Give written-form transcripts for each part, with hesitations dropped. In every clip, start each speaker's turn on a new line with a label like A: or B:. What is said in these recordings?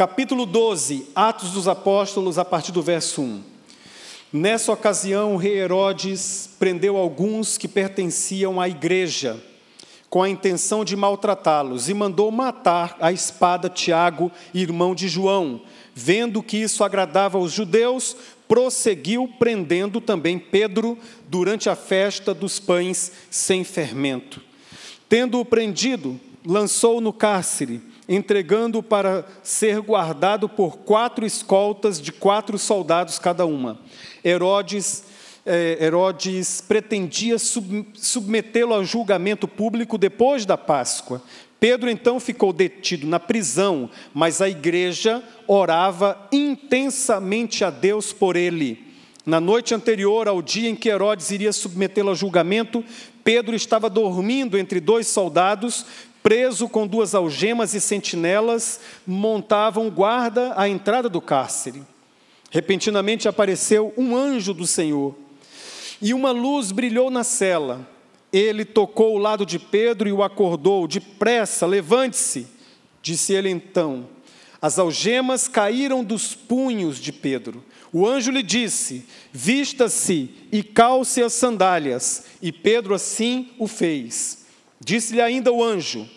A: Capítulo 12, Atos dos Apóstolos, a partir do verso 1. Nessa ocasião, o rei Herodes prendeu alguns que pertenciam à igreja, com a intenção de maltratá-los, e mandou matar à espada Tiago, irmão de João. Vendo que isso agradava aos judeus, prosseguiu prendendo também Pedro durante a festa dos pães sem fermento. Tendo-o prendido, lançou-o no cárcere, entregando-o para ser guardado por 4 escoltas de 4 soldados cada uma. Herodes pretendia submetê-lo ao julgamento público depois da Páscoa. Pedro então ficou detido na prisão, mas a igreja orava intensamente a Deus por ele. Na noite anterior ao dia em que Herodes iria submetê-lo ao julgamento, Pedro estava dormindo entre 2 soldados, preso com 2 algemas, e sentinelas montavam guarda à entrada do cárcere. Repentinamente apareceu um anjo do Senhor, e uma luz brilhou na cela. Ele tocou o lado de Pedro e o acordou. Depressa, levante-se, disse ele então. As algemas caíram dos punhos de Pedro. O anjo lhe disse: vista-se e calce as sandálias. E Pedro assim o fez. Disse-lhe ainda o anjo: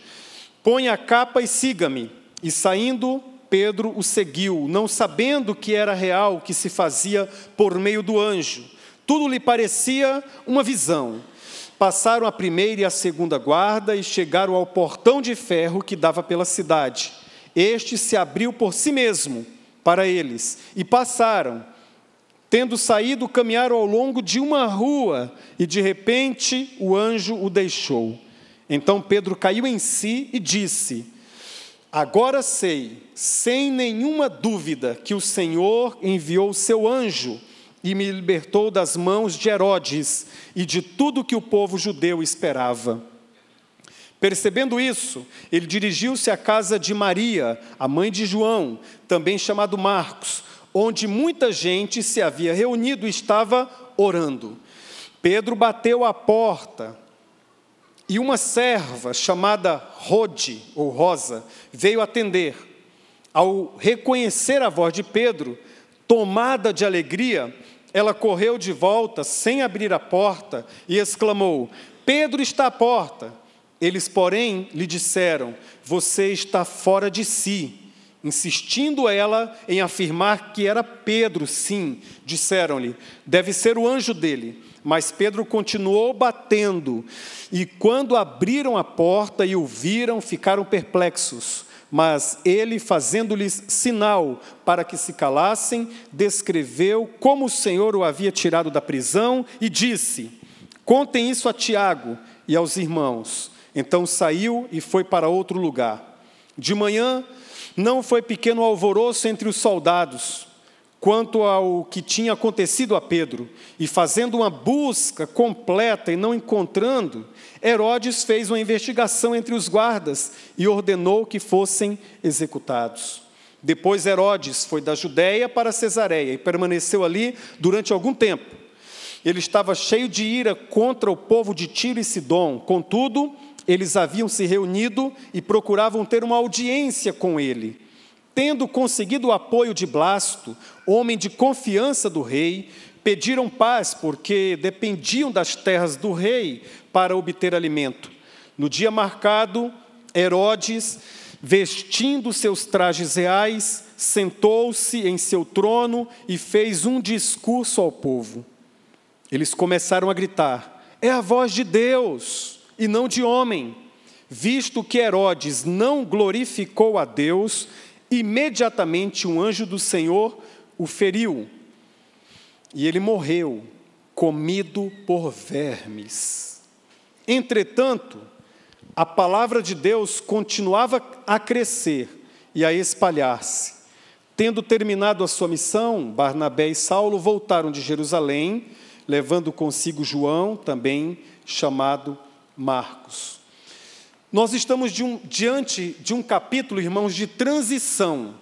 A: põe a capa e siga-me. E saindo, Pedro o seguiu, não sabendo que era real o que se fazia por meio do anjo. Tudo lhe parecia uma visão. Passaram a primeira e a segunda guarda e chegaram ao portão de ferro que dava pela cidade. Este se abriu por si mesmo para eles e passaram. Tendo saído, caminharam ao longo de uma rua e de repente o anjo o deixou. Então Pedro caiu em si e disse: agora sei, sem nenhuma dúvida, que o Senhor enviou o seu anjo e me libertou das mãos de Herodes e de tudo que o povo judeu esperava. Percebendo isso, ele dirigiu-se à casa de Maria, a mãe de João, também chamado Marcos, onde muita gente se havia reunido e estava orando. Pedro bateu à porta, e uma serva chamada Rode, ou Rosa, veio atender. Ao reconhecer a voz de Pedro, tomada de alegria, ela correu de volta, sem abrir a porta, e exclamou: Pedro está à porta. Eles, porém, lhe disseram: você está fora de si. Insistindo ela em afirmar que era Pedro, sim, disseram-lhe: deve ser o anjo dele. Mas Pedro continuou batendo, e quando abriram a porta e o viram, ficaram perplexos. Mas ele, fazendo-lhes sinal para que se calassem, descreveu como o Senhor o havia tirado da prisão e disse: contem isso a Tiago e aos irmãos. Então saiu e foi para outro lugar. De manhã, não foi pequeno alvoroço entre os soldados quanto ao que tinha acontecido a Pedro, e fazendo uma busca completa e não encontrando, Herodes fez uma investigação entre os guardas e ordenou que fossem executados. Depois Herodes foi da Judeia para Cesareia e permaneceu ali durante algum tempo. Ele estava cheio de ira contra o povo de Tiro e Sidom, contudo, eles haviam se reunido e procuravam ter uma audiência com ele. Tendo conseguido o apoio de Blasto, homem de confiança do rei, pediram paz porque dependiam das terras do rei para obter alimento. No dia marcado, Herodes, vestindo seus trajes reais, sentou-se em seu trono e fez um discurso ao povo. Eles começaram a gritar: é a voz de Deus e não de homem. Visto que Herodes não glorificou a Deus, imediatamente um anjo do Senhor o feriu, e ele morreu, comido por vermes. Entretanto, a palavra de Deus continuava a crescer e a espalhar-se. Tendo terminado a sua missão, Barnabé e Saulo voltaram de Jerusalém, levando consigo João, também chamado Marcos. Nós estamos diante de um capítulo, irmãos, de transição.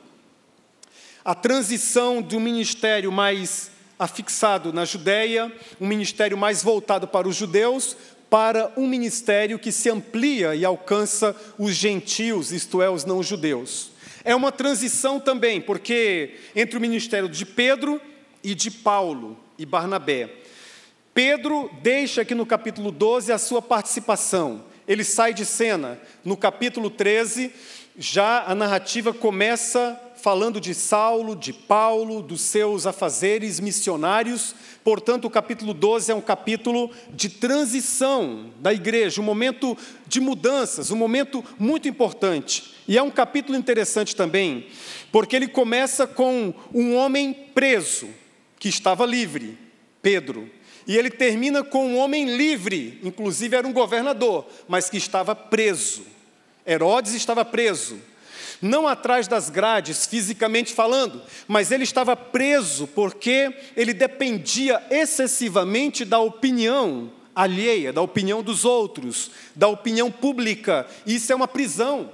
A: A transição de um ministério mais afixado na Judéia, um ministério mais voltado para os judeus, para um ministério que se amplia e alcança os gentios, isto é, os não-judeus. É uma transição também, porque entre o ministério de Pedro e de Paulo e Barnabé. Pedro deixa aqui no capítulo 12 a sua participação. Ele sai de cena. No capítulo 13, já a narrativa começa falando de Saulo, de Paulo, dos seus afazeres missionários. Portanto, o capítulo 12 é um capítulo de transição da igreja, um momento de mudanças, um momento muito importante. E é um capítulo interessante também, porque ele começa com um homem preso, que estava livre, Pedro. E ele termina com um homem livre, inclusive era um governador, mas que estava preso. Herodes estava preso. Não atrás das grades, fisicamente falando, mas ele estava preso porque ele dependia excessivamente da opinião alheia, da opinião dos outros, da opinião pública. Isso é uma prisão.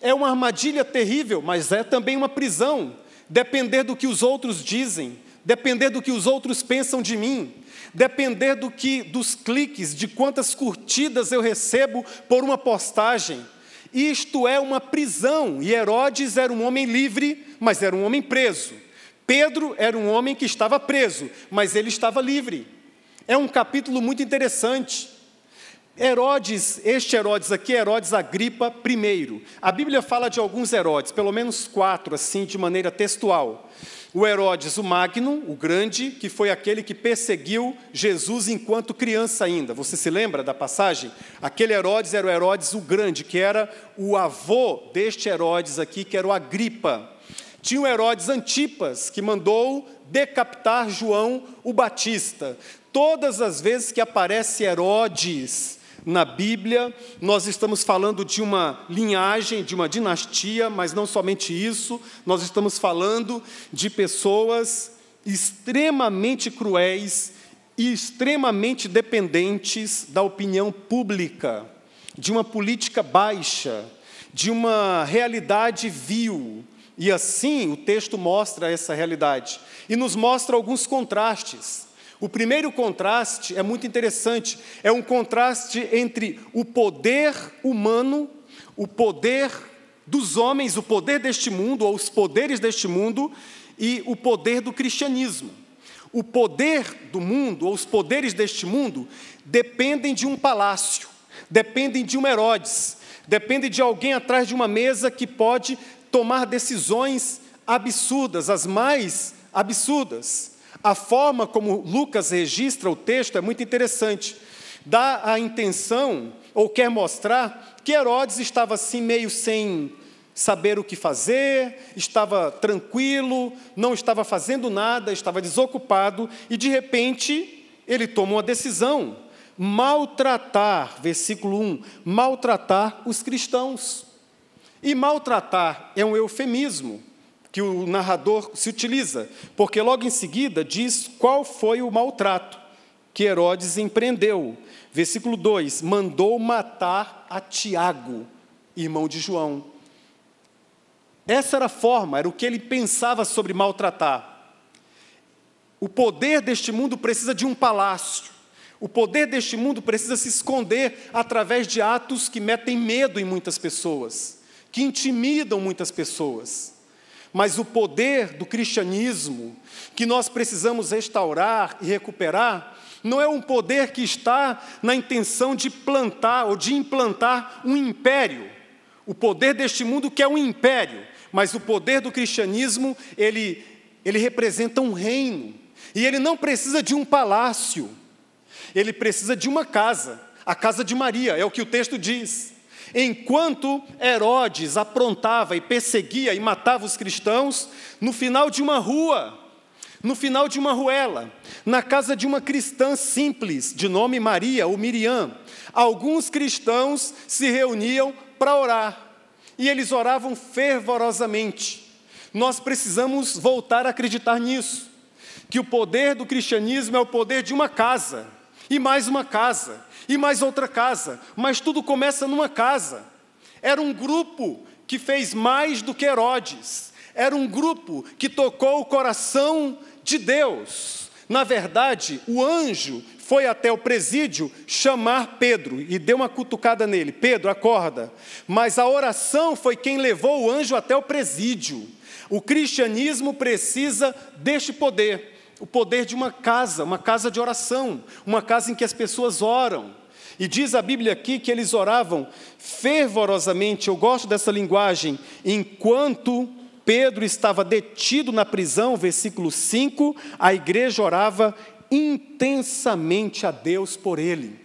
A: É uma armadilha terrível, mas é também uma prisão. Depender do que os outros dizem, depender do que os outros pensam de mim, depender dos cliques, de quantas curtidas eu recebo por uma postagem. Isto é uma prisão, e Herodes era um homem livre, mas era um homem preso. Pedro era um homem que estava preso, mas ele estava livre. É um capítulo muito interessante. Este Herodes aqui é Herodes Agripa I. A Bíblia fala de alguns Herodes, pelo menos 4, assim, de maneira textual. O Herodes, o Magno, o grande, que foi aquele que perseguiu Jesus enquanto criança ainda. Você se lembra da passagem? Aquele Herodes era o Herodes o Grande, que era o avô deste Herodes aqui, que era o Agripa. Tinha o Herodes Antipas, que mandou decapitar João o Batista. Todas as vezes que aparece Herodes na Bíblia, nós estamos falando de uma linhagem, de uma dinastia, mas não somente isso, nós estamos falando de pessoas extremamente cruéis e extremamente dependentes da opinião pública, de uma política baixa, de uma realidade vil. E assim o texto mostra essa realidade e nos mostra alguns contrastes. O primeiro contraste é muito interessante, é um contraste entre o poder humano, o poder dos homens, o poder deste mundo, ou os poderes deste mundo, e o poder do cristianismo. O poder do mundo, ou os poderes deste mundo, dependem de um palácio, dependem de um Herodes, dependem de alguém atrás de uma mesa que pode tomar decisões absurdas, as mais absurdas. A forma como Lucas registra o texto é muito interessante. Dá a intenção, ou quer mostrar, que Herodes estava assim meio sem saber o que fazer, estava tranquilo, não estava fazendo nada, estava desocupado, e de repente ele toma uma decisão: maltratar, versículo 1, maltratar os cristãos. E maltratar é um eufemismo que o narrador se utiliza, porque logo em seguida diz qual foi o maltrato que Herodes empreendeu. Versículo 2, mandou matar a Tiago, irmão de João. Essa era a forma, era o que ele pensava sobre maltratar. O poder deste mundo precisa de um palácio. O poder deste mundo precisa se esconder através de atos que metem medo em muitas pessoas, que intimidam muitas pessoas. Mas o poder do cristianismo, que nós precisamos restaurar e recuperar, não é um poder que está na intenção de plantar ou de implantar um império. O poder deste mundo quer um império, mas o poder do cristianismo, ele representa um reino. E ele não precisa de um palácio, ele precisa de uma casa, a casa de Maria, é o que o texto diz. Enquanto Herodes aprontava e perseguia e matava os cristãos, no final de uma rua, no final de uma ruela, na casa de uma cristã simples, de nome Maria ou Miriam, alguns cristãos se reuniam para orar, e eles oravam fervorosamente. Nós precisamos voltar a acreditar nisso, que o poder do cristianismo é o poder de uma casa, e mais uma casa, e mais outra casa, mas tudo começa numa casa. Era um grupo que fez mais do que Herodes, era um grupo que tocou o coração de Deus. Na verdade, o anjo foi até o presídio chamar Pedro e deu uma cutucada nele. Pedro, acorda. Mas a oração foi quem levou o anjo até o presídio. O cristianismo precisa deste poder, o poder de uma casa de oração, uma casa em que as pessoas oram. E diz a Bíblia aqui que eles oravam fervorosamente. Eu gosto dessa linguagem. Enquanto Pedro estava detido na prisão, versículo 5, a igreja orava intensamente a Deus por ele.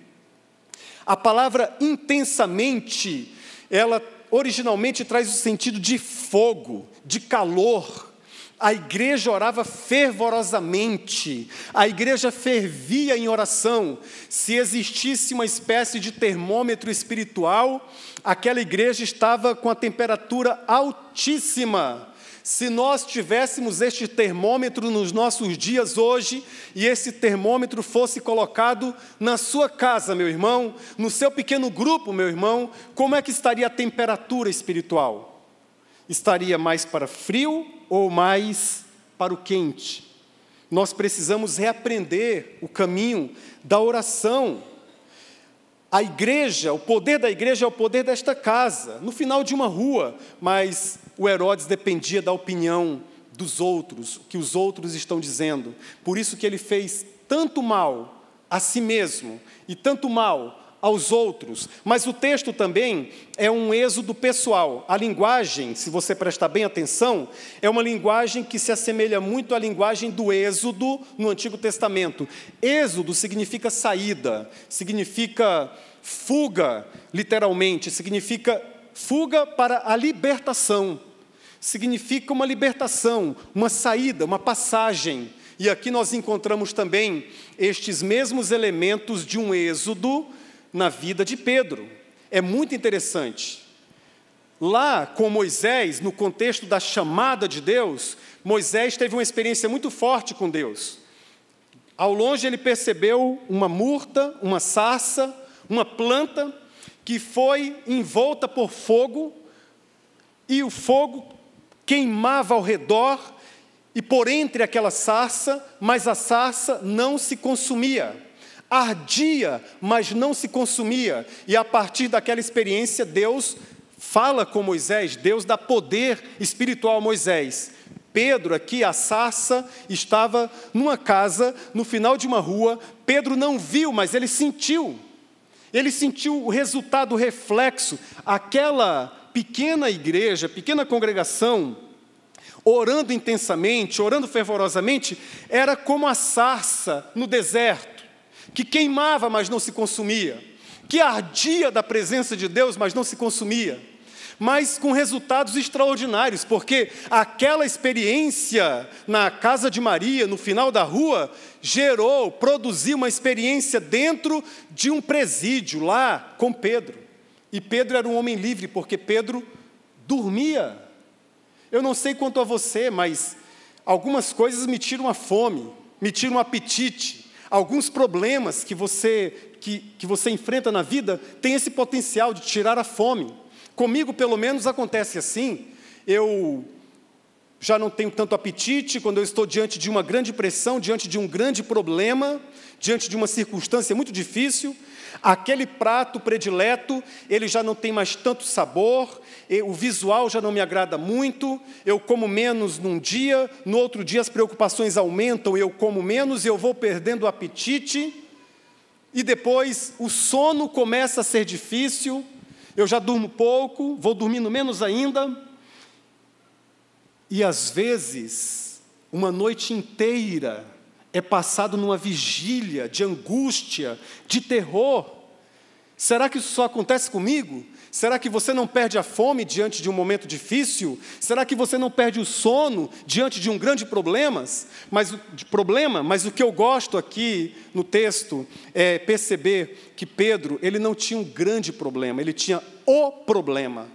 A: A palavra intensamente, ela originalmente traz o sentido de fogo, de calor. A igreja orava fervorosamente, a igreja fervia em oração. Se existisse uma espécie de termômetro espiritual, aquela igreja estava com a temperatura altíssima. Se nós tivéssemos este termômetro nos nossos dias hoje, e esse termômetro fosse colocado na sua casa, meu irmão, no seu pequeno grupo, meu irmão, como é que estaria a temperatura espiritual? Estaria mais para frio ou mais para o quente? Nós precisamos reaprender o caminho da oração. A igreja, o poder da igreja é o poder desta casa, no final de uma rua, mas o Herodes dependia da opinião dos outros, o que os outros estão dizendo. Por isso que ele fez tanto mal a si mesmo e tanto mal aos outros. Mas o texto também é um êxodo pessoal. A linguagem, se você prestar bem atenção, é uma linguagem que se assemelha muito à linguagem do êxodo no Antigo Testamento. Êxodo significa saída, significa fuga, literalmente, significa fuga para a libertação. Significa uma libertação, uma saída, uma passagem. E aqui nós encontramos também estes mesmos elementos de um êxodo na vida de Pedro. É muito interessante. Lá com Moisés, no contexto da chamada de Deus, Moisés teve uma experiência muito forte com Deus. Ao longe ele percebeu uma murta, uma sarça, uma planta que foi envolta por fogo, e o fogo queimava ao redor e por entre aquela sarça, mas a sarça não se consumia. Ardia, mas não se consumia. E a partir daquela experiência, Deus fala com Moisés, Deus dá poder espiritual a Moisés. Pedro aqui, a sarça, estava numa casa, no final de uma rua. Pedro não viu, mas ele sentiu. Ele sentiu o resultado, o reflexo. Aquela pequena igreja, pequena congregação, orando intensamente, orando fervorosamente, era como a sarça no deserto, que queimava, mas não se consumia, que ardia da presença de Deus, mas não se consumia, mas com resultados extraordinários, porque aquela experiência na casa de Maria, no final da rua, produziu uma experiência dentro de um presídio, lá com Pedro. E Pedro era um homem livre, porque Pedro dormia. Eu não sei quanto a você, mas algumas coisas me tiram a fome, me tiram o apetite. Alguns problemas que você enfrenta na vida têm esse potencial de tirar a fome. Comigo, pelo menos, acontece assim. Eu já não tenho tanto apetite quando eu estou diante de uma grande pressão, diante de um grande problema, diante de uma circunstância muito difícil. Aquele prato predileto, ele já não tem mais tanto sabor, o visual já não me agrada muito, eu como menos num dia, no outro dia as preocupações aumentam, eu como menos, eu vou perdendo o apetite, e depois o sono começa a ser difícil, eu já durmo pouco, vou dormindo menos ainda, e às vezes, uma noite inteira é passado numa vigília de angústia, de terror. Será que isso só acontece comigo? Será que você não perde a fome diante de um momento difícil? Será que você não perde o sono diante de um grande problema? Mas o que eu gosto aqui no texto é perceber que Pedro, ele não tinha um grande problema, ele tinha o problema.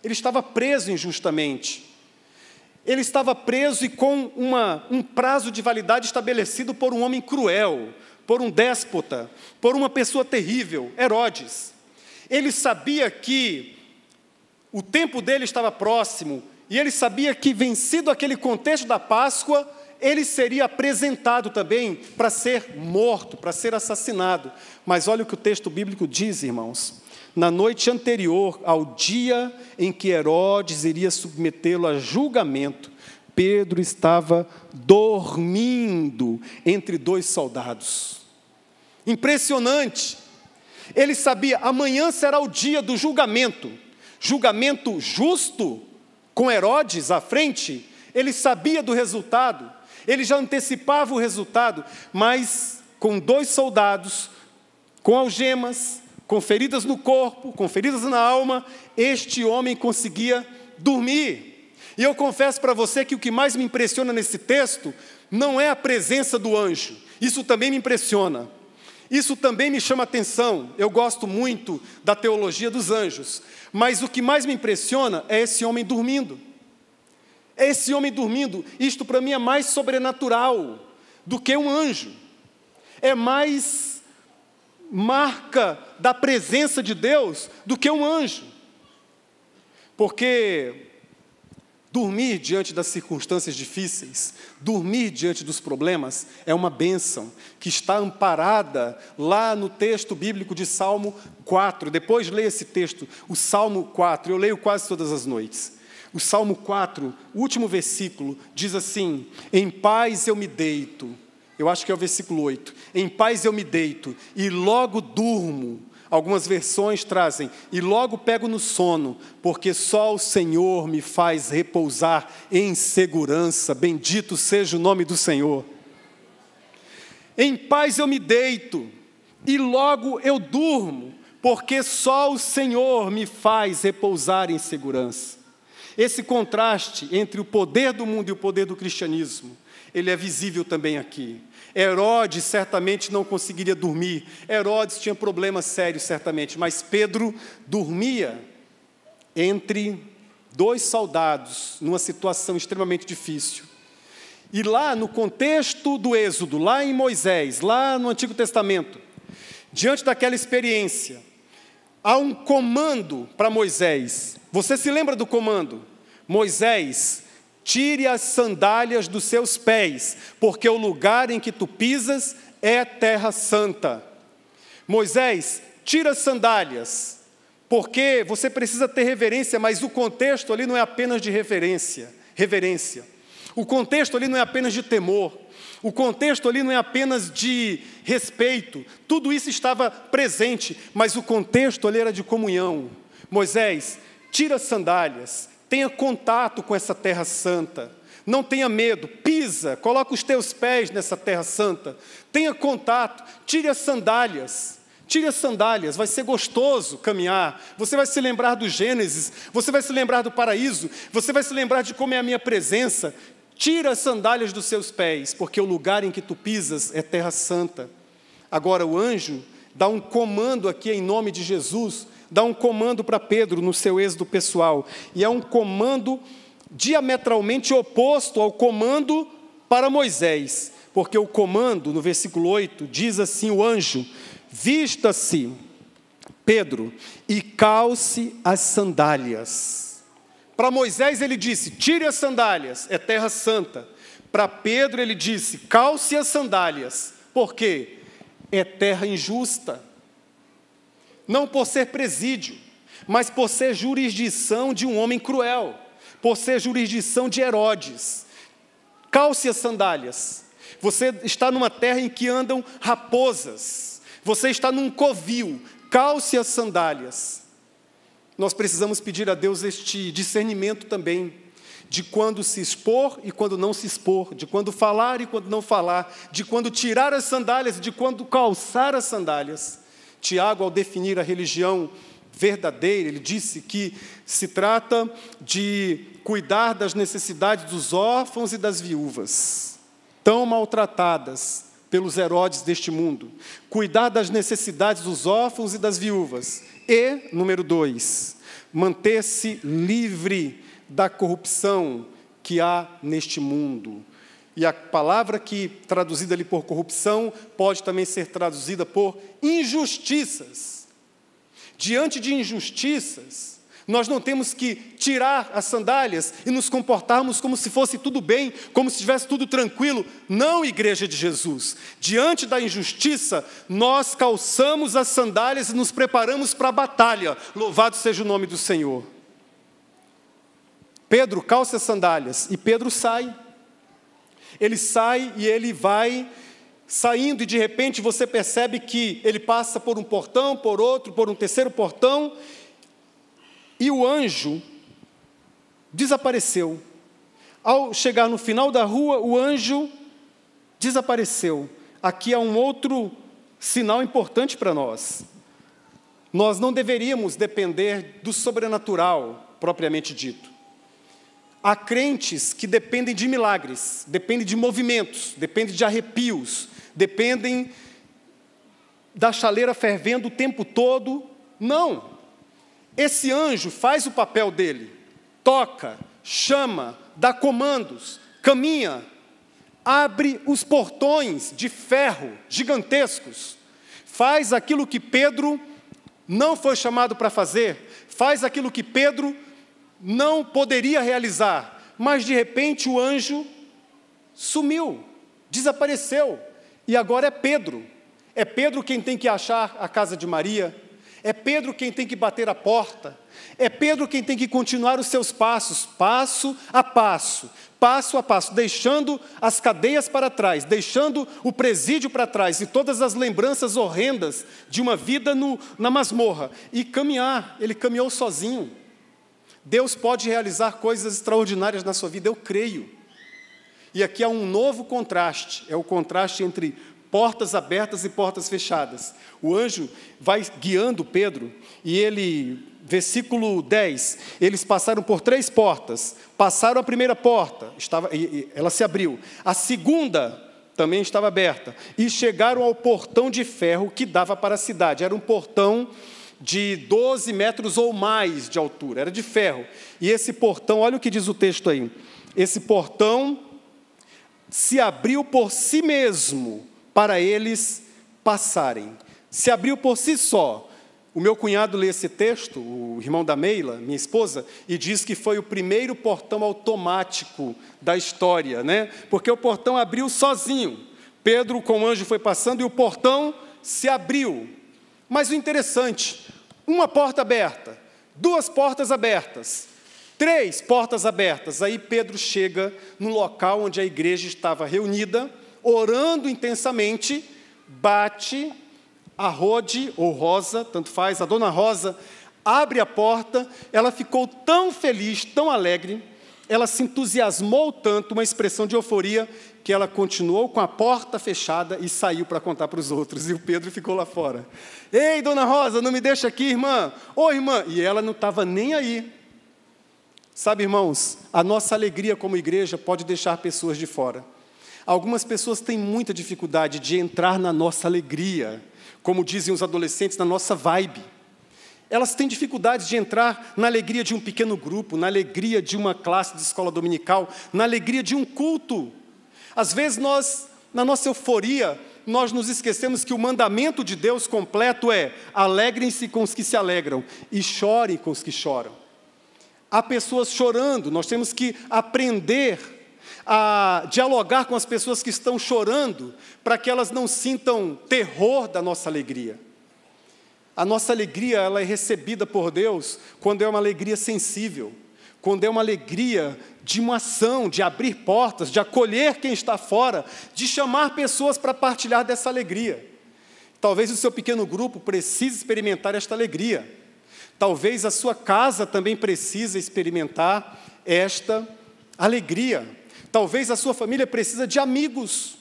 A: Ele estava preso injustamente. Ele estava preso e com um prazo de validade estabelecido por um homem cruel, por um déspota, por uma pessoa terrível, Herodes. Ele sabia que o tempo dele estava próximo, e ele sabia que, vencido aquele contexto da Páscoa, ele seria apresentado também para ser morto, para ser assassinado. Mas olha o que o texto bíblico diz, irmãos. Na noite anterior ao dia em que Herodes iria submetê-lo a julgamento, Pedro estava dormindo entre dois soldados. Impressionante. Ele sabia, amanhã será o dia do julgamento. Julgamento justo, com Herodes à frente. Ele sabia do resultado. Ele já antecipava o resultado. Mas com dois soldados, com algemas, com feridas no corpo, com feridas na alma, este homem conseguia dormir. E eu confesso para você que o que mais me impressiona nesse texto não é a presença do anjo. Isso também me impressiona. Isso também me chama atenção. Eu gosto muito da teologia dos anjos. Mas o que mais me impressiona é esse homem dormindo. É esse homem dormindo. Isto para mim é mais sobrenatural do que um anjo. É mais marca da presença de Deus do que um anjo. Porque dormir diante das circunstâncias difíceis, dormir diante dos problemas, é uma bênção que está amparada lá no texto bíblico de Salmo 4. Depois leia esse texto, o Salmo 4, eu leio quase todas as noites. O Salmo 4, o último versículo, diz assim: em paz eu me deito. Eu acho que é o versículo 8. Em paz eu me deito e logo durmo. Algumas versões trazem, e logo pego no sono, porque só o Senhor me faz repousar em segurança. Bendito seja o nome do Senhor. Em paz eu me deito e logo eu durmo, porque só o Senhor me faz repousar em segurança. Esse contraste entre o poder do mundo e o poder do cristianismo, ele é visível também aqui. Herodes certamente não conseguiria dormir. Herodes tinha problemas sérios, certamente. Mas Pedro dormia entre dois soldados, numa situação extremamente difícil. E lá no contexto do Êxodo, lá em Moisés, lá no Antigo Testamento, diante daquela experiência, há um comando para Moisés. Você se lembra do comando? Moisés, tire as sandálias dos seus pés, porque o lugar em que tu pisas é terra santa. Moisés, tira as sandálias, porque você precisa ter reverência, mas o contexto ali não é apenas de reverência. O contexto ali não é apenas de temor. O contexto ali não é apenas de respeito. Tudo isso estava presente, mas o contexto ali era de comunhão. Moisés, tira as sandálias, tenha contato com essa terra santa. Não tenha medo, pisa, coloca os teus pés nessa terra santa. Tenha contato, tire as sandálias. Tire as sandálias, vai ser gostoso caminhar. Você vai se lembrar do Gênesis, você vai se lembrar do paraíso, você vai se lembrar de como é a minha presença. Tira as sandálias dos seus pés, porque o lugar em que tu pisas é terra santa. Agora o anjo dá um comando aqui em nome de Jesus, dá um comando para Pedro no seu êxodo pessoal. E é um comando diametralmente oposto ao comando para Moisés. Porque o comando, no versículo 8, diz assim o anjo: vista-se, Pedro, e calce as sandálias. Para Moisés ele disse, tire as sandálias, é terra santa. Para Pedro ele disse, calce as sandálias. Por quê? É terra injusta. Não por ser presídio, mas por ser jurisdição de um homem cruel, por ser jurisdição de Herodes. Calce as sandálias. Você está numa terra em que andam raposas. Você está num covil. Calce as sandálias. Nós precisamos pedir a Deus este discernimento também, de quando se expor e quando não se expor, de quando falar e quando não falar, de quando tirar as sandálias e de quando calçar as sandálias. Tiago, ao definir a religião verdadeira, ele disse que se trata de cuidar das necessidades dos órfãos e das viúvas, tão maltratadas pelos Herodes deste mundo. Cuidar das necessidades dos órfãos e das viúvas. E, número 2, manter-se livre da corrupção que há neste mundo. E a palavra que, traduzida ali por corrupção, pode também ser traduzida por injustiças. Diante de injustiças, Nós não temos que tirar as sandálias e nos comportarmos como se fosse tudo bem, como se estivesse tudo tranquilo. Não, igreja de Jesus. Diante da injustiça, nós calçamos as sandálias e nos preparamos para a batalha. Louvado seja o nome do Senhor. Pedro calça as sandálias e Pedro sai. Ele sai e ele vai saindo, e de repente você percebe que ele passa por um portão, por outro, por um terceiro portão, e o anjo desapareceu. Ao chegar no final da rua, o anjo desapareceu. Aqui há um outro sinal importante para nós. Nós não deveríamos depender do sobrenatural, propriamente dito. Há crentes que dependem de milagres, dependem de movimentos, dependem de arrepios, dependem da chaleira fervendo o tempo todo. Não. Esse anjo faz o papel dele. Toca, chama, dá comandos, caminha, abre os portões de ferro gigantescos, faz aquilo que Pedro não foi chamado para fazer, faz aquilo que Pedro não poderia realizar, mas de repente o anjo sumiu, desapareceu, e agora é Pedro. É Pedro quem tem que achar a casa de Maria, é Pedro quem tem que bater a porta, é Pedro quem tem que continuar os seus passos, passo a passo, deixando as cadeias para trás, deixando o presídio para trás e todas as lembranças horrendas de uma vida na masmorra, e caminhar. Ele caminhou sozinho. Deus pode realizar coisas extraordinárias na sua vida, eu creio. E aqui há um novo contraste, é o contraste entre portas abertas e portas fechadas. O anjo vai guiando Pedro, e ele, versículo 10, eles passaram por 3 portas, passaram a primeira porta, ela se abriu, a segunda também estava aberta, e chegaram ao portão de ferro que dava para a cidade. Era um portão de 12 metros ou mais de altura, era de ferro, e esse portão, olha o que diz o texto aí, esse portão se abriu por si mesmo, para eles passarem. Se abriu por si só. O meu cunhado lê esse texto, o irmão da Meila, minha esposa, e diz que foi o primeiro portão automático da história, né? Porque o portão abriu sozinho. Pedro com o anjo foi passando e o portão se abriu. Mas o interessante, uma porta aberta, 2 portas abertas, 3 portas abertas. Aí Pedro chega no local onde a igreja estava reunida, orando intensamente, bate, a Rode, ou Rosa, tanto faz, a dona Rosa, abre a porta, ela ficou tão feliz, tão alegre, ela se entusiasmou tanto, uma expressão de euforia, que ela continuou com a porta fechada e saiu para contar para os outros, e o Pedro ficou lá fora. Ei, dona Rosa, não me deixa aqui, irmã. Ô, irmã, e ela não estava nem aí. Sabe, irmãos, a nossa alegria como igreja pode deixar pessoas de fora. Algumas pessoas têm muita dificuldade de entrar na nossa alegria, como dizem os adolescentes, na nossa vibe. Elas têm dificuldade de entrar na alegria de um pequeno grupo, na alegria de uma classe de escola dominical, na alegria de um culto. Às vezes na nossa euforia, nós nos esquecemos que o mandamento de Deus completo é: alegrem-se com os que se alegram e chorem com os que choram. Há pessoas chorando, nós temos que aprender a dialogar com as pessoas que estão chorando, para que elas não sintam terror da nossa alegria. A nossa alegria, ela é recebida por Deus quando é uma alegria sensível, quando é uma alegria de uma ação, de abrir portas, de acolher quem está fora, de chamar pessoas para partilhar dessa alegria. Talvez o seu pequeno grupo precise experimentar esta alegria. Talvez a sua casa também precise experimentar esta alegria. Talvez a sua família precisa de amigos.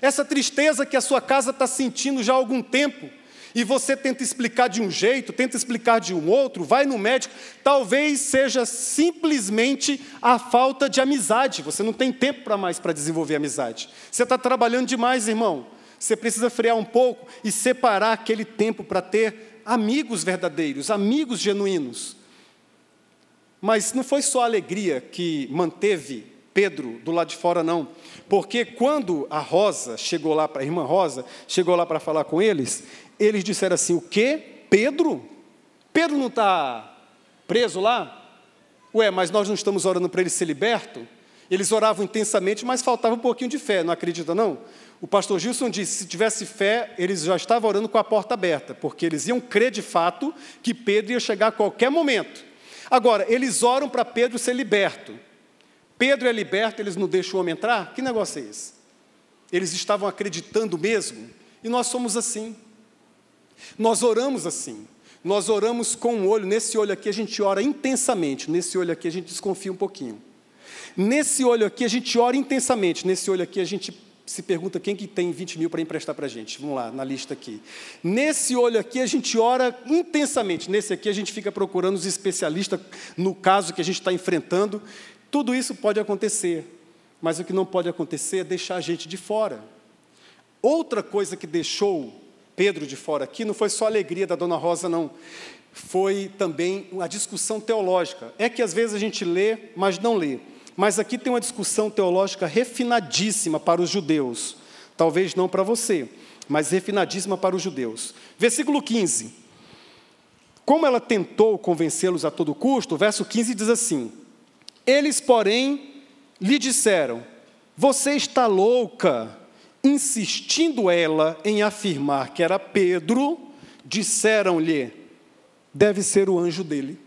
A: Essa tristeza que a sua casa está sentindo já há algum tempo, e você tenta explicar de um jeito, tenta explicar de um outro, vai no médico, talvez seja simplesmente a falta de amizade. Você não tem tempo para mais para desenvolver amizade. Você está trabalhando demais, irmão. Você precisa frear um pouco e separar aquele tempo para ter amigos verdadeiros, amigos genuínos. Mas não foi só a alegria que manteve Pedro do lado de fora, não. Porque quando a Rosa chegou lá, a irmã Rosa, chegou lá para falar com eles, eles disseram assim: o quê? Pedro? Pedro não está preso lá. Ué, mas nós não estamos orando para ele ser liberto? Eles oravam intensamente, mas faltava um pouquinho de fé, não acredita não? O pastor Gilson disse, se tivesse fé, eles já estavam orando com a porta aberta, porque eles iam crer de fato que Pedro ia chegar a qualquer momento. Agora, eles oram para Pedro ser liberto. Pedro é liberto, eles não deixam o homem entrar? Que negócio é esse? Eles estavam acreditando mesmo? E nós somos assim. Nós oramos assim. Nós oramos com um olho. Nesse olho aqui a gente ora intensamente. Nesse olho aqui a gente desconfia um pouquinho. Nesse olho aqui a gente ora intensamente. Nesse olho aqui a gente se pergunta quem que tem 20 mil para emprestar para a gente. Vamos lá, na lista aqui. Nesse olho aqui a gente ora intensamente. Nesse aqui a gente fica procurando os especialistas no caso que a gente está enfrentando. Tudo isso pode acontecer. Mas o que não pode acontecer é deixar a gente de fora. Outra coisa que deixou Pedro de fora aqui não foi só a alegria da dona Rosa, não. Foi também a discussão teológica. É que às vezes a gente lê, mas não lê. Mas aqui tem uma discussão teológica refinadíssima para os judeus. Talvez não para você, mas refinadíssima para os judeus. Versículo 15. Como ela tentou convencê-los a todo custo, o verso 15 diz assim: eles, porém, lhe disseram: você está louca. Insistindo ela em afirmar que era Pedro, disseram-lhe: deve ser o anjo dele.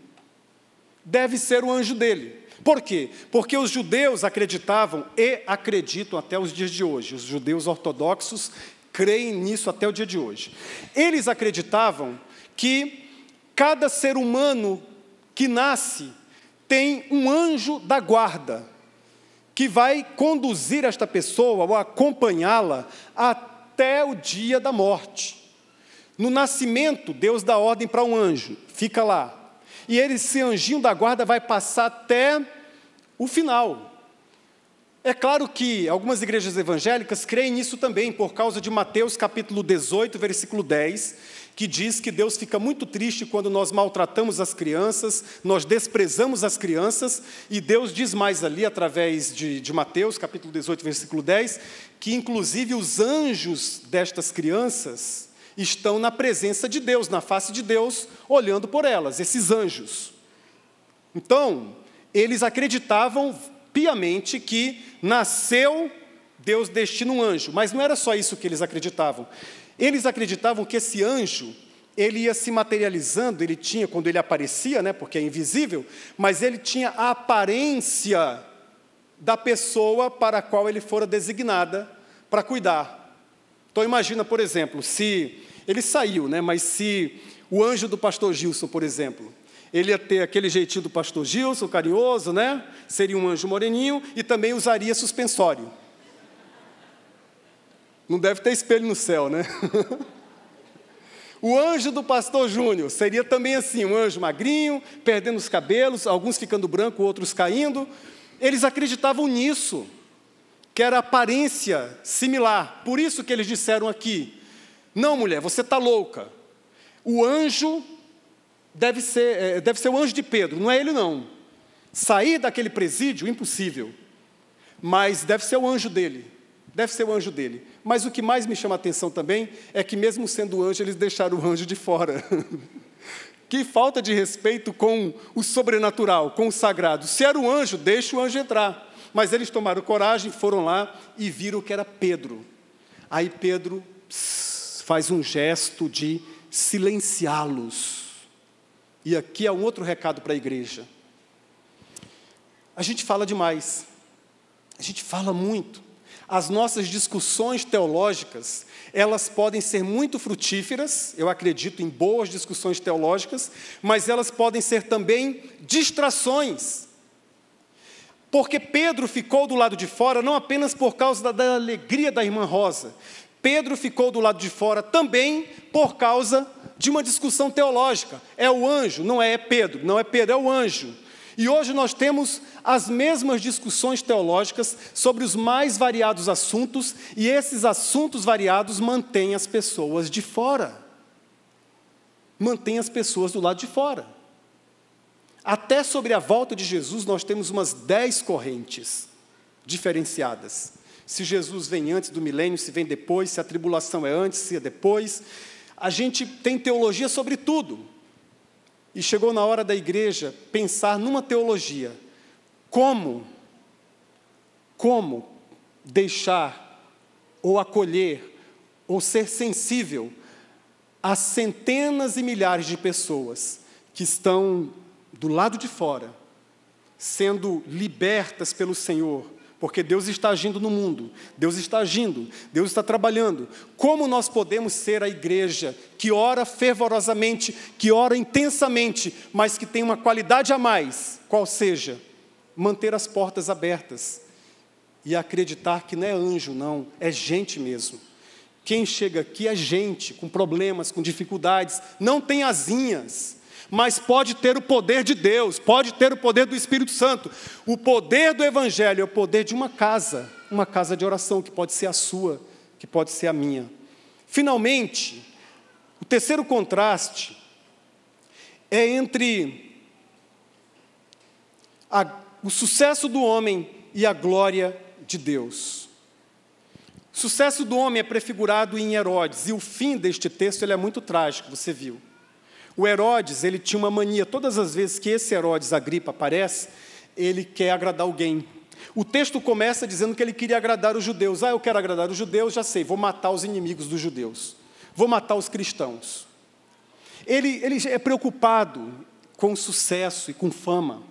A: Deve ser o anjo dele. Por quê? Porque os judeus acreditavam e acreditam até os dias de hoje. Os judeus ortodoxos creem nisso até o dia de hoje. Eles acreditavam que cada ser humano que nasce tem um anjo da guarda, que vai conduzir esta pessoa ou acompanhá-la até o dia da morte. No nascimento, Deus dá ordem para um anjo, fica lá. E esse anjinho da guarda vai passar até o final. É claro que algumas igrejas evangélicas creem nisso também, por causa de Mateus capítulo 18, versículo 10, que diz que Deus fica muito triste quando nós maltratamos as crianças, nós desprezamos as crianças, e Deus diz mais ali, através de Mateus, capítulo 18, versículo 10, que inclusive os anjos destas crianças estão na presença de Deus, na face de Deus, olhando por elas, esses anjos. Então, eles acreditavam piamente que nasceu, Deus destina um anjo, mas não era só isso que eles acreditavam. Eles acreditavam que esse anjo, ele ia se materializando, ele tinha, quando ele aparecia, né, porque é invisível, mas ele tinha a aparência da pessoa para a qual ele fora designada para cuidar. Então imagina, por exemplo, se ele saiu, né, mas se o anjo do pastor Gilson, por exemplo, ele ia ter aquele jeitinho do pastor Gilson, carinhoso, né, seria um anjo moreninho e também usaria suspensório. Não deve ter espelho no céu, né? O anjo do pastor Júnior seria também assim, um anjo magrinho, perdendo os cabelos, alguns ficando branco, outros caindo. Eles acreditavam nisso, que era aparência similar. Por isso que eles disseram aqui: não, mulher, você está louca. O anjo deve ser o anjo de Pedro, não é ele não. Sair daquele presídio, impossível. Mas deve ser o anjo dele. Deve ser o anjo dele. Mas o que mais me chama a atenção também é que, mesmo sendo anjo, eles deixaram o anjo de fora. Que falta de respeito com o sobrenatural, com o sagrado. Se era um anjo, deixa o anjo entrar. Mas eles tomaram coragem, foram lá e viram que era Pedro. Aí Pedro faz um gesto de silenciá-los. E aqui há um outro recado para a igreja. A gente fala demais. A gente fala muito. As nossas discussões teológicas, elas podem ser muito frutíferas, eu acredito em boas discussões teológicas, mas elas podem ser também distrações. Porque Pedro ficou do lado de fora não apenas por causa da alegria da irmã Rosa. Pedro ficou do lado de fora também por causa de uma discussão teológica. É o anjo, não é Pedro, não é Pedro, é o anjo. E hoje nós temos as mesmas discussões teológicas sobre os mais variados assuntos, e esses assuntos variados mantêm as pessoas de fora. Mantêm as pessoas do lado de fora. Até sobre a volta de Jesus nós temos umas 10 correntes diferenciadas. Se Jesus vem antes do milênio, se vem depois, se a tribulação é antes, se é depois. A gente tem teologia sobre tudo. E chegou na hora da igreja pensar numa teologia. Como deixar, ou acolher, ou ser sensível às centenas e milhares de pessoas que estão do lado de fora, sendo libertas pelo Senhor, porque Deus está agindo no mundo, Deus está agindo, Deus está trabalhando. Como nós podemos ser a igreja que ora fervorosamente, que ora intensamente, mas que tem uma qualidade a mais, qual seja, manter as portas abertas e acreditar que não é anjo, não, é gente mesmo. Quem chega aqui é gente, com problemas, com dificuldades, não tem asinhas, mas pode ter o poder de Deus, pode ter o poder do Espírito Santo. O poder do Evangelho é o poder de uma casa de oração, que pode ser a sua, que pode ser a minha. Finalmente, o terceiro contraste é entre o sucesso do homem e a glória de Deus. O sucesso do homem é prefigurado em Herodes, e o fim deste texto ele é muito trágico, você viu. O Herodes, ele tinha uma mania, todas as vezes que esse Herodes Agripa aparece, ele quer agradar alguém. O texto começa dizendo que ele queria agradar os judeus. Eu quero agradar os judeus, já sei, vou matar os inimigos dos judeus. Vou matar os cristãos. Ele é preocupado com sucesso e com fama.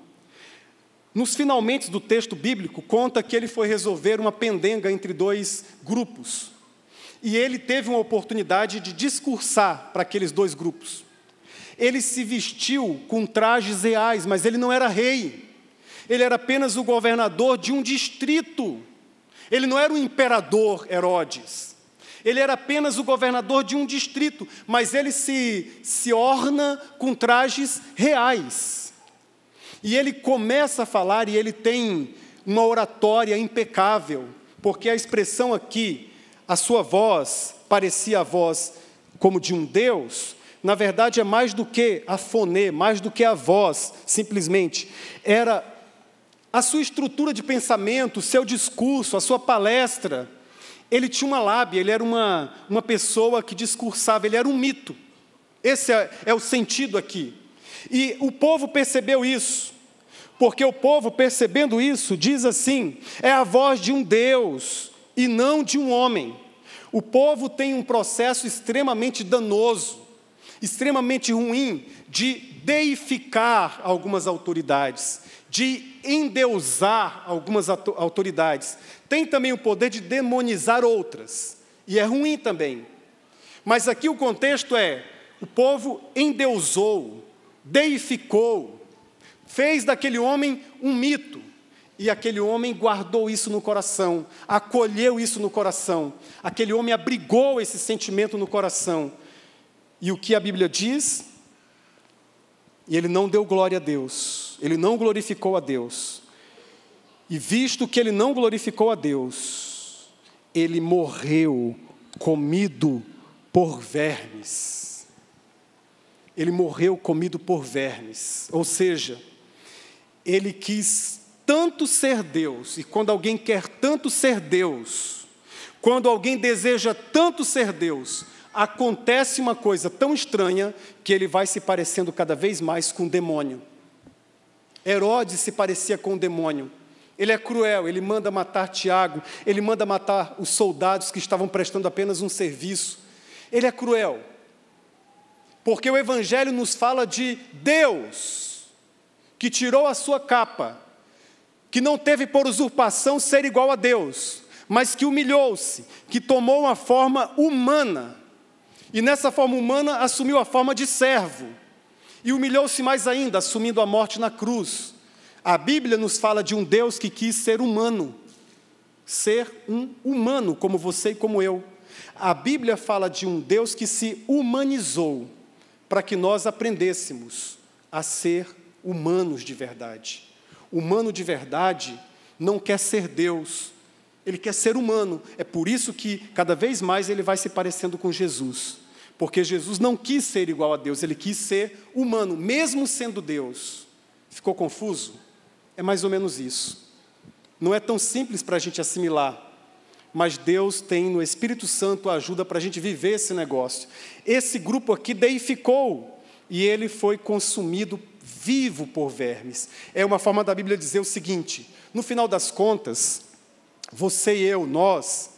A: Nos finalmente do texto bíblico, conta que ele foi resolver uma pendenga entre dois grupos. E ele teve uma oportunidade de discursar para aqueles dois grupos. Ele se vestiu com trajes reais, mas ele não era rei. Ele era apenas o governador de um distrito. Ele não era o imperador Herodes. Ele era apenas o governador de um distrito, mas ele se orna com trajes reais. E ele começa a falar, e ele tem uma oratória impecável, porque a expressão aqui, a sua voz, parecia a voz como de um Deus. Na verdade, é mais do que a fonê, mais do que a voz, simplesmente. Era a sua estrutura de pensamento, o seu discurso, a sua palestra. Ele tinha uma lábia, ele era uma pessoa que discursava, ele era um mito. Esse é o sentido aqui. E o povo percebeu isso, porque o povo, percebendo isso, diz assim: é a voz de um Deus e não de um homem. O povo tem um processo extremamente danoso, extremamente ruim, de deificar algumas autoridades, de endeusar algumas autoridades. Tem também o poder de demonizar outras, e é ruim também. Mas aqui o contexto é: o povo endeusou, deificou, fez daquele homem um mito, e aquele homem guardou isso no coração, acolheu isso no coração, aquele homem abrigou esse sentimento no coração. E o que a Bíblia diz? E ele não deu glória a Deus, ele não glorificou a Deus. E visto que ele não glorificou a Deus, ele morreu comido por vermes. Ele morreu comido por vermes, ou seja, ele quis tanto ser Deus, e quando alguém quer tanto ser Deus, quando alguém deseja tanto ser Deus, acontece uma coisa tão estranha que ele vai se parecendo cada vez mais com o demônio. Herodes se parecia com o demônio. Ele é cruel, ele manda matar Tiago, ele manda matar os soldados que estavam prestando apenas um serviço. Ele é cruel, porque o Evangelho nos fala de Deus, que tirou a sua capa, que não teve por usurpação ser igual a Deus, mas que humilhou-se, que tomou uma forma humana, e nessa forma humana assumiu a forma de servo, e humilhou-se mais ainda, assumindo a morte na cruz. A Bíblia nos fala de um Deus que quis ser humano, ser um humano como você e como eu. A Bíblia fala de um Deus que se humanizou, para que nós aprendêssemos a ser humanos de verdade. Humano de verdade não quer ser Deus, ele quer ser humano. É por isso que cada vez mais ele vai se parecendo com Jesus, porque Jesus não quis ser igual a Deus, ele quis ser humano, mesmo sendo Deus. Ficou confuso? É mais ou menos isso. Não é tão simples para a gente assimilar, mas Deus tem no Espírito Santo a ajuda para a gente viver esse negócio. Esse grupo aqui deificou, e ele foi consumido vivo por vermes. É uma forma da Bíblia dizer o seguinte: no final das contas, você e eu, nós,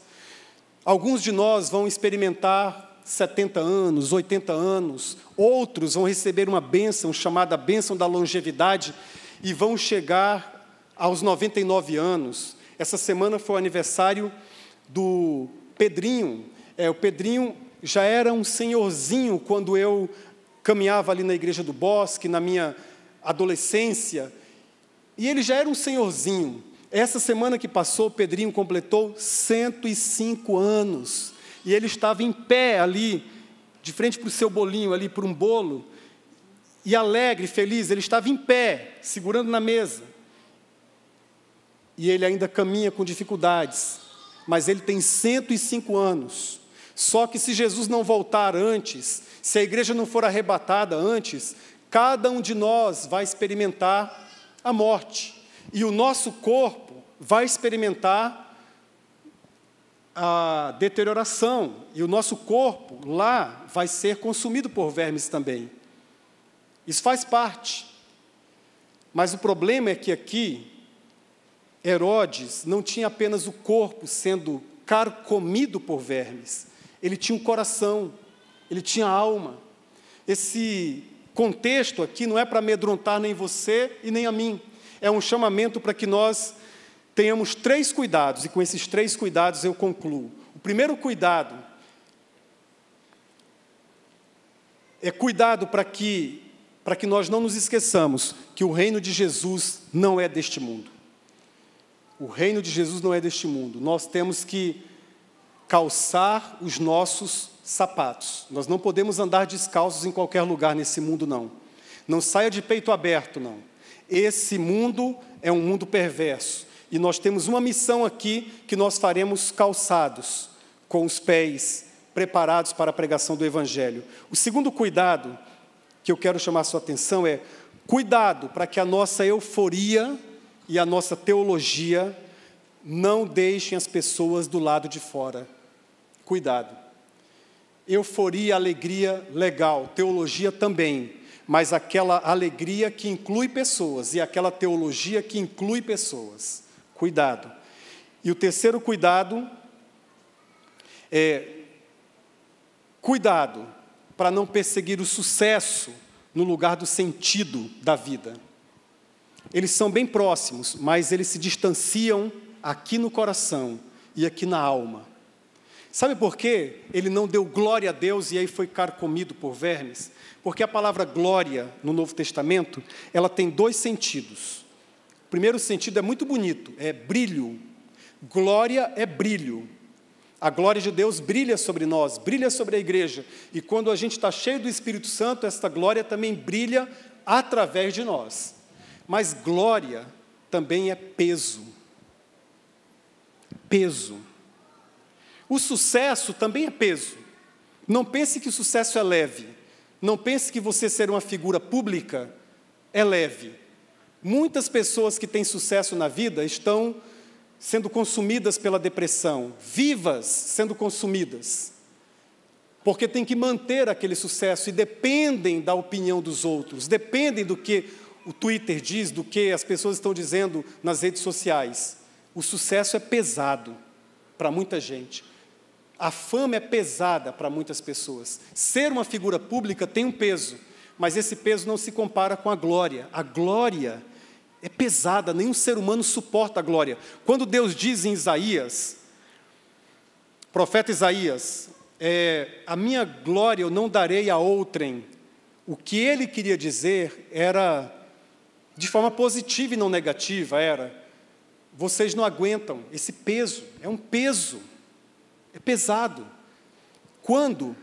A: alguns de nós vão experimentar 70 anos, 80 anos, outros vão receber uma bênção chamada bênção da longevidade e vão chegar aos 99 anos. Essa semana foi o aniversário do Pedrinho. O Pedrinho já era um senhorzinho quando eu caminhava ali na Igreja do Bosque, na minha adolescência, e ele já era um senhorzinho. Essa semana que passou, o Pedrinho completou 105 anos, e ele estava em pé ali, de frente para o seu bolinho, ali por um bolo, e alegre, feliz, ele estava em pé, segurando na mesa, e ele ainda caminha com dificuldades, mas ele tem 105 anos. Só que se Jesus não voltar antes, se a igreja não for arrebatada antes, cada um de nós vai experimentar a morte. E o nosso corpo vai experimentar a deterioração. E o nosso corpo lá vai ser consumido por vermes também. Isso faz parte. Mas o problema é que aqui, Herodes não tinha apenas o corpo sendo carcomido por vermes. Ele tinha um coração, ele tinha alma. Esse contexto aqui não é para amedrontar nem você e nem a mim. É um chamamento para que nós tenhamos 3 cuidados, e com esses 3 cuidados eu concluo. O primeiro cuidado é cuidado para que nós não nos esqueçamos que o reino de Jesus não é deste mundo. O reino de Jesus não é deste mundo. Nós temos que calçar os nossos sapatos. Nós não podemos andar descalços em qualquer lugar nesse mundo, não. Não saia de peito aberto, não. Esse mundo é um mundo perverso. E nós temos uma missão aqui que nós faremos calçados, com os pés preparados para a pregação do Evangelho. O segundo cuidado que eu quero chamar a sua atenção é cuidado para que a nossa euforia e a nossa teologia não deixem as pessoas do lado de fora. Cuidado. Euforia, alegria, legal. Teologia também. Mas aquela alegria que inclui pessoas e aquela teologia que inclui pessoas. Cuidado. E o terceiro cuidado é cuidado para não perseguir o sucesso no lugar do sentido da vida. Eles são bem próximos, mas eles se distanciam aqui no coração e aqui na alma. Sabe por quê? Ele não deu glória a Deus e aí foi carcomido por vermes? Porque a palavra glória, no Novo Testamento, ela tem 2 sentidos. O primeiro sentido é muito bonito, é brilho. Glória é brilho. A glória de Deus brilha sobre nós, brilha sobre a igreja. E quando a gente está cheio do Espírito Santo, esta glória também brilha através de nós. Mas glória também é peso. Peso. O sucesso também é peso. Não pense que o sucesso é leve. Não pense que você ser uma figura pública é leve. Muitas pessoas que têm sucesso na vida estão sendo consumidas pela depressão, vivas sendo consumidas, porque têm que manter aquele sucesso e dependem da opinião dos outros, dependem do que o Twitter diz, do que as pessoas estão dizendo nas redes sociais. O sucesso é pesado para muita gente. A fama é pesada para muitas pessoas. Ser uma figura pública tem um peso, mas esse peso não se compara com a glória. A glória é pesada, nenhum ser humano suporta a glória. Quando Deus diz em Isaías, profeta Isaías, a minha glória eu não darei a outrem, o que ele queria dizer era, de forma positiva e não negativa, vocês não aguentam esse peso, é um peso. É pesado. Quando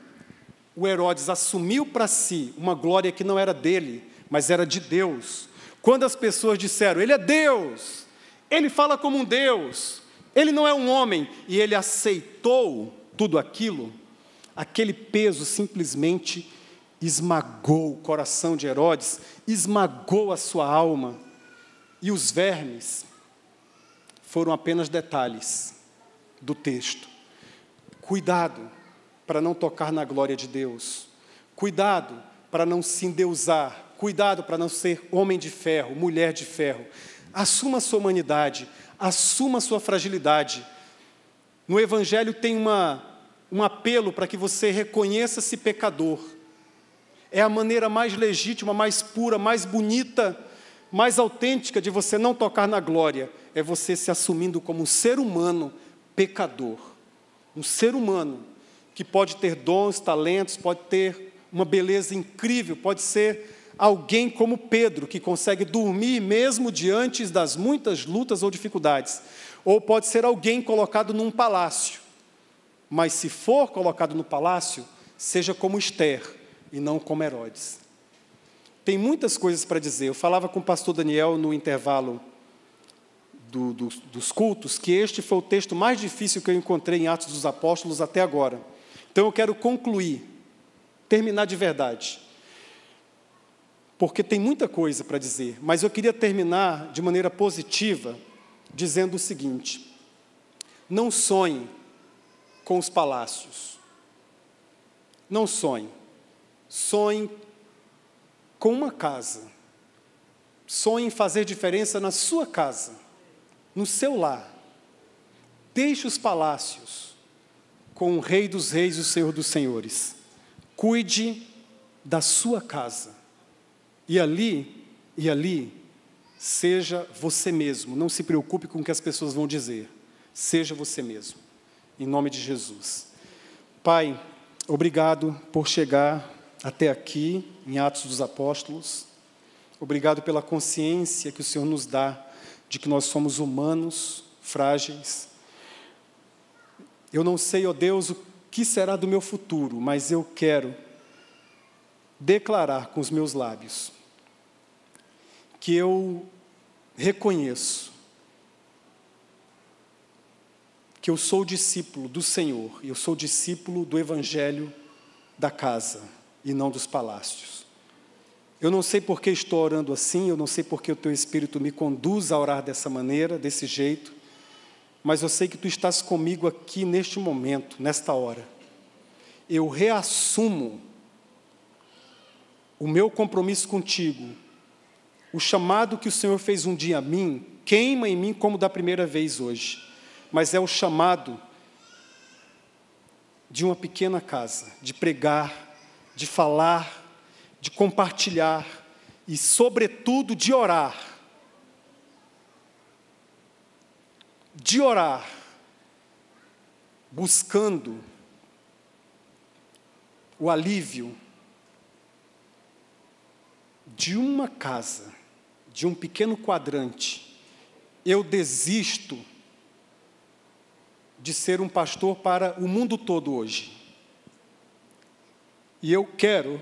A: o Herodes assumiu para si uma glória que não era dele, mas era de Deus, quando as pessoas disseram, ele é Deus, ele fala como um Deus, ele não é um homem, e ele aceitou tudo aquilo, aquele peso simplesmente esmagou o coração de Herodes, esmagou a sua alma, e os vermes foram apenas detalhes do texto. Cuidado para não tocar na glória de Deus. Cuidado para não se endeusar, cuidado para não ser homem de ferro, mulher de ferro. Assuma a sua humanidade, assuma a sua fragilidade. No Evangelho tem um apelo para que você reconheça-se pecador. É a maneira mais legítima, mais pura, mais bonita, mais autêntica de você não tocar na glória. É você se assumindo como um ser humano pecador. Um ser humano que pode ter dons, talentos, pode ter uma beleza incrível, pode ser alguém como Pedro, que consegue dormir mesmo diante das muitas lutas ou dificuldades. Ou pode ser alguém colocado num palácio. Mas se for colocado no palácio, seja como Esther e não como Herodes. Tem muitas coisas para dizer. Eu falava com o pastor Daniel no intervalo dos cultos, que este foi o texto mais difícil que eu encontrei em Atos dos Apóstolos até agora. Então eu quero concluir, terminar de verdade, porque tem muita coisa para dizer, mas eu queria terminar de maneira positiva, dizendo o seguinte: não sonhe com os palácios, não sonhe, sonhe com uma casa, sonhe em fazer diferença na sua casa, no seu lar. Deixe os palácios com o Rei dos Reis e o Senhor dos Senhores. Cuide da sua casa. E ali, seja você mesmo. Não se preocupe com o que as pessoas vão dizer. Seja você mesmo. Em nome de Jesus. Pai, obrigado por chegar até aqui, em Atos dos Apóstolos. Obrigado pela consciência que o Senhor nos dá de que nós somos humanos, frágeis. Eu não sei, ó Deus, o que será do meu futuro, mas eu quero declarar com os meus lábios que eu reconheço que eu sou discípulo do Senhor, e eu sou discípulo do Evangelho da casa e não dos palácios. Eu não sei por que estou orando assim, eu não sei por que o Teu Espírito me conduz a orar dessa maneira, desse jeito, mas eu sei que Tu estás comigo aqui neste momento, nesta hora. Eu reassumo o meu compromisso contigo, o chamado que o Senhor fez um dia a mim, queima em mim como da primeira vez hoje, mas é o chamado de uma pequena casa, de pregar, de falar, de compartilhar e, sobretudo, de orar. De orar, buscando o alívio de uma casa, de um pequeno quadrante. Eu desisto de ser um pastor para o mundo todo hoje. E eu quero,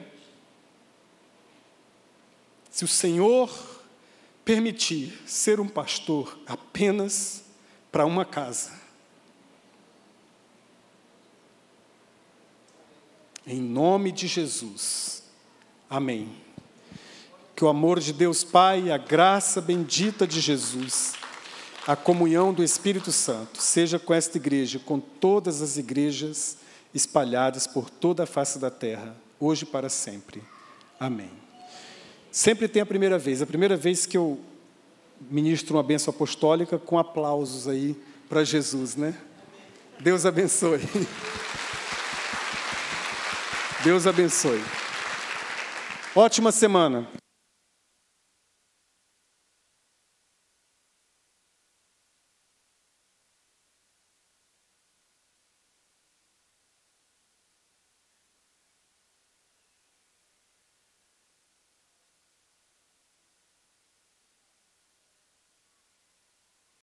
A: se o Senhor permitir, ser um pastor apenas para uma casa. Em nome de Jesus. Amém. Que o amor de Deus Pai, a graça bendita de Jesus, a comunhão do Espírito Santo, seja com esta igreja, com todas as igrejas espalhadas por toda a face da terra, hoje e para sempre. Amém. Sempre tem a primeira vez que eu ministro uma bênção apostólica com aplausos aí para Jesus, né? Deus abençoe. Deus abençoe. Ótima semana.